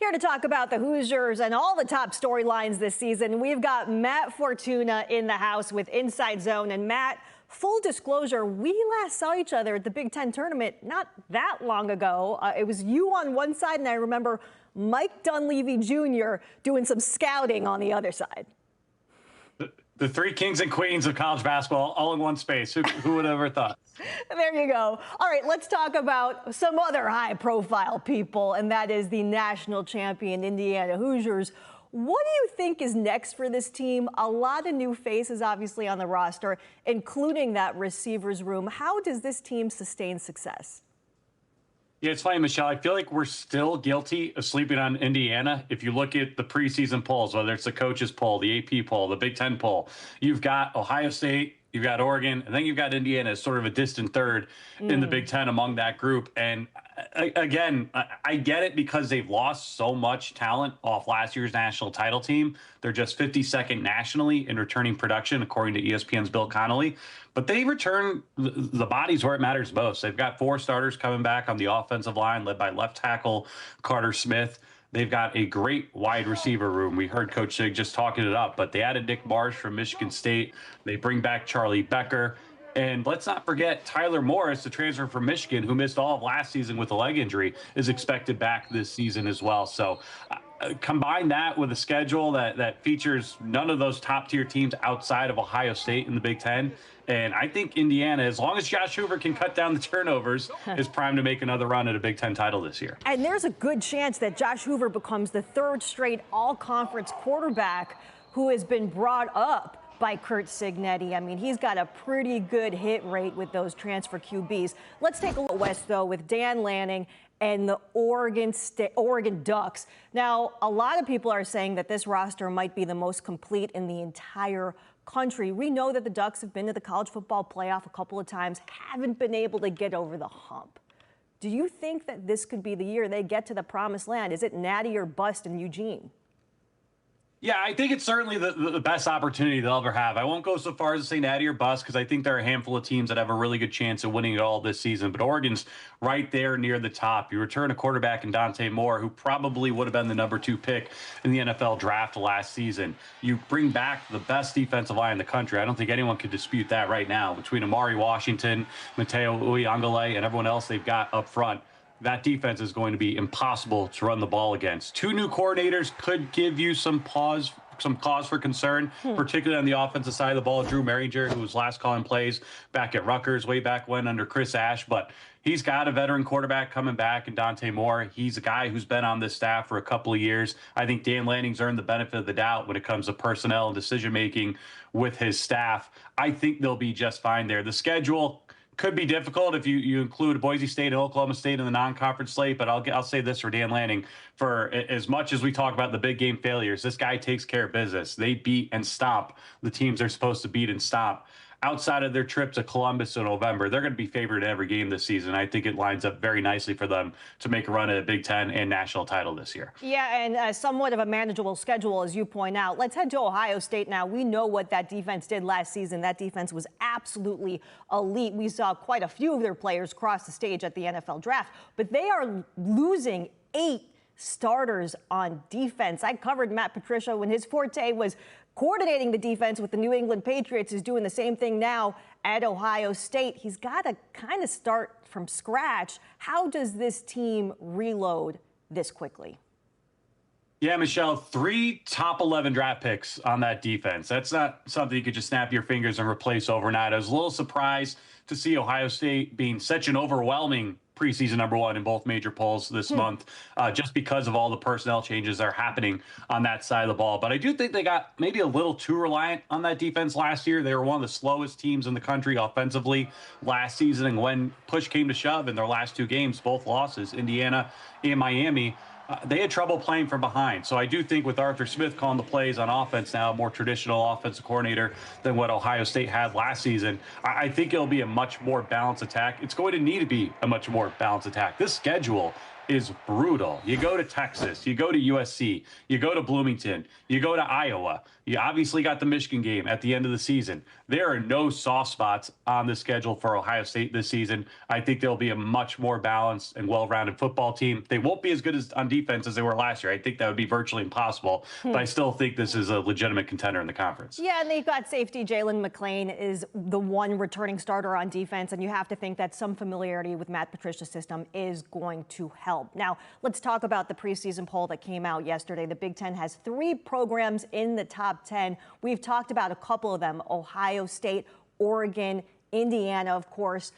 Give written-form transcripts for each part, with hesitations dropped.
Here to talk about the Hoosiers and all the top storylines this season, we've got Matt Fortuna in the house with Inside Zone. And Matt, full disclosure, we last saw each other at the Big Ten tournament not that long ago. It was you on one side, and I remember Mike Dunleavy Jr. doing some scouting on the other side. The three kings and queens of college basketball all in one space. Who would have ever thought? There you go. All right, let's talk about some other high-profile people, and that is the national champion Indiana Hoosiers. What do you think is next for this team? A lot of new faces, obviously, on the roster, including that receivers room. How does this team sustain success? Yeah, it's funny, Michelle. I feel like we're still guilty of sleeping on Indiana. If you look at the preseason polls, whether it's the coaches poll, the AP poll, the Big Ten poll, you've got Ohio State, you've got Oregon, and then you've got Indiana as sort of a distant third in the Big Ten among that group. And again, I get it because they've lost so much talent off last year's national title team. They're just 52nd nationally in returning production, according to ESPN's Bill Connolly. But they return the bodies where it matters most. They've got 4 starters coming back on the offensive line, led by left tackle Carter Smith. They've got a great wide receiver room. We heard Coach Sig just talking it up, but they added Nick Marsh from Michigan State. They bring back Charlie Becker. And let's not forget Tyler Morris, the transfer from Michigan, who missed all of last season with a leg injury, is expected back this season as well. So combine that with a schedule that features none of those top-tier teams outside of Ohio State in the Big Ten. And I think Indiana, as long as Josh Hoover can cut down the turnovers, is primed to make another run at a Big Ten title this year. And there's a good chance that Josh Hoover becomes the 3rd straight all-conference quarterback who has been brought up by Curt Cignetti. I mean, he's got a pretty good hit rate with those transfer QBs. Let's take a look west, though, with Dan Lanning and the Oregon Ducks. Now, a lot of people are saying that this roster might be the most complete in the entire country. We know that the Ducks have been to the college football playoff a couple of times, haven't been able to get over the hump. Do you think that this could be the year they get to the promised land? Is it natty or bust in Eugene? Yeah, I think it's certainly the best opportunity they'll ever have. I won't go so far as to say natty or bust because I think there are a handful of teams that have a really good chance of winning it all this season. But Oregon's right there near the top. You return a quarterback in Dante Moore, who probably would have been the number 2 pick in the NFL draft last season. You bring back the best defensive line in the country. I don't think anyone could dispute that right now. Between Amari Washington, Mateo Uyangale, and everyone else they've got up front, that defense is going to be impossible to run the ball against. 2 new coordinators could give you some cause for concern, particularly on the offensive side of the ball. Drew Merringer, who was last calling plays back at Rutgers way back when under Chris Ash, but he's got a veteran quarterback coming back in Dante Moore. He's a guy who's been on this staff for a couple of years. I think Dan Lanning's earned the benefit of the doubt when it comes to personnel and decision-making with his staff. I think they'll be just fine there. The schedule could be difficult if you include Boise State and Oklahoma State in the non-conference slate, but I'll say this for Dan Lanning. For as much as we talk about the big game failures, this guy takes care of business. They beat and stomp the teams they're supposed to beat and stomp. Outside of their trip to Columbus in November, they're going to be favored in every game this season. I think it lines up very nicely for them to make a run at a Big Ten and national title this year. Yeah, and somewhat of a manageable schedule, as you point out. Let's head to Ohio State now. We know what that defense did last season. That defense was absolutely elite. We saw quite a few of their players cross the stage at the NFL draft, but they are losing 8 starters on defense. I covered Matt Patricia when his forte was coordinating the defense with the New England Patriots. He's doing the same thing now at Ohio State. He's got to kind of start from scratch. How does this team reload this quickly? Yeah, Michelle, 3 top 11 draft picks on that defense. That's not something you could just snap your fingers and replace overnight. I was a little surprised to see Ohio State being such an overwhelming preseason number 1 in both major polls this month, just because of all the personnel changes that are happening on that side of the ball. But I do think they got maybe a little too reliant on that defense last year. They were one of the slowest teams in the country offensively last season. And when push came to shove in their last 2 games, both losses, Indiana and Miami, they had trouble playing from behind. So I do think with Arthur Smith calling the plays on offense now, a more traditional offensive coordinator than what Ohio State had last season, I think it'll be a much more balanced attack. It's going to need to be a much more balanced attack. This schedule is brutal. You go to Texas, you go to USC, you go to Bloomington, you go to Iowa. You obviously got the Michigan game at the end of the season. There are no soft spots on the schedule for Ohio State this season. I think they'll be a much more balanced and well-rounded football team. They won't be as good as on defense as they were last year. I think that would be virtually impossible, but I still think this is a legitimate contender in the conference. Yeah, and they've got safety Jalen McClain is the one returning starter on defense, and you have to think that some familiarity with Matt Patricia's system is going to help. Now, let's talk about the preseason poll that came out yesterday. The Big Ten has 3 programs in the top 10. We've talked about a couple of them: Ohio State, Oregon, Indiana, of course.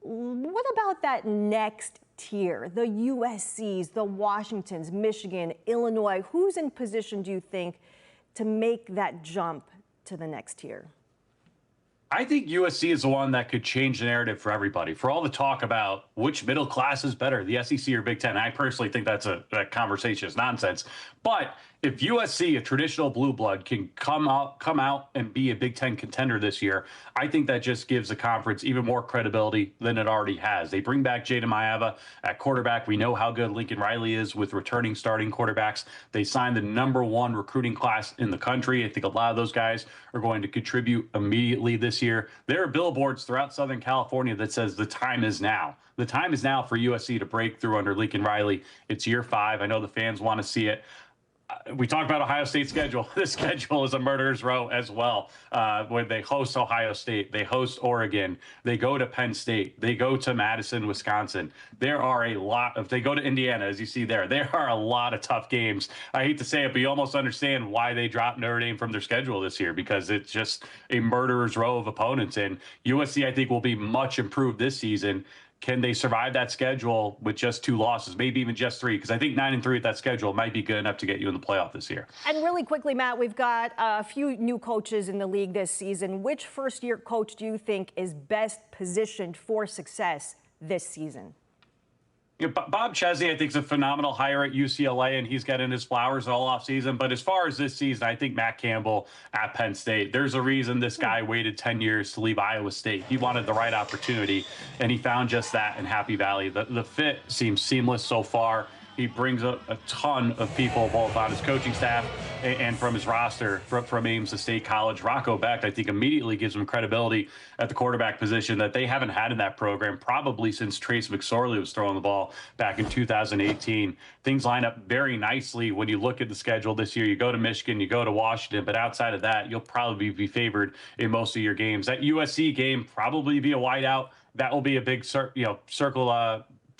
What about that next tier? The USCs, the Washingtons, Michigan, Illinois. Who's in position, do you think, to make that jump to the next tier? I think USC is the one that could change the narrative for everybody. For all the talk about which middle class is better, the SEC or Big Ten, I personally think that conversation is nonsense. But if USC, a traditional blue blood, can come out and be a Big Ten contender this year, I think that just gives the conference even more credibility than it already has. They bring back Jada Maeva at quarterback. We know how good Lincoln Riley is with returning starting quarterbacks. They signed the #1 recruiting class in the country. I think a lot of those guys are going to contribute immediately this year. There are billboards throughout Southern California that says the time is now. The time is now for USC to break through under Lincoln Riley. It's year 5. I know the fans want to see it. We talked about Ohio State's schedule. This schedule is a murderer's row as well. When they host Ohio State, they host Oregon, they go to Penn State, they go to Madison, Wisconsin. There are a lot of, they go to Indiana, as you see there. There are a lot of tough games. I hate to say it, but you almost understand why they dropped Notre Dame from their schedule this year, because it's just a murderer's row of opponents. And USC, I think, will be much improved this season. Can they survive that schedule with just 2 losses, maybe even just 3? Because I think 9-3 at that schedule might be good enough to get you in the playoff this year. And really quickly, Matt, we've got a few new coaches in the league this season. Which first-year coach do you think is best positioned for success this season? You know, Bob Chesney, I think, is a phenomenal hire at UCLA, and he's getting his flowers all offseason. But as far as this season, I think Matt Campbell at Penn State. There's a reason this guy waited 10 years to leave Iowa State. He wanted the right opportunity, and he found just that in Happy Valley. The fit seems seamless so far. He brings a ton of people, both on his coaching staff and from his roster from Ames State College. Rocco Becht, I think, immediately gives him credibility at the quarterback position that they haven't had in that program probably since Trace McSorley was throwing the ball back in 2018. Things line up very nicely when you look at the schedule this year. You go to Michigan, you go to Washington, but outside of that, you'll probably be favored in most of your games. That USC game probably be a whiteout. That will be a big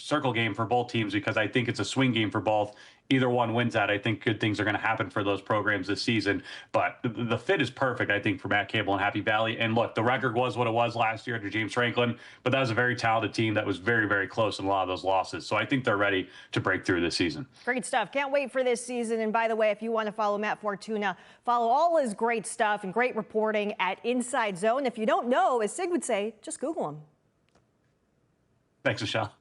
circle game for both teams, because I think it's a swing game for both. Either one wins that. I think good things are going to happen for those programs this season. But the fit is perfect, I think, for Matt Campbell and Happy Valley. And look, the record was what it was last year under James Franklin, but that was a very talented team that was very, very close in a lot of those losses. So I think they're ready to break through this season. Great stuff. Can't wait for this season. And by the way, if you want to follow Matt Fortuna, follow all his great stuff and great reporting at Inside Zone. If you don't know, as Sig would say, just Google him. Thanks, Michelle.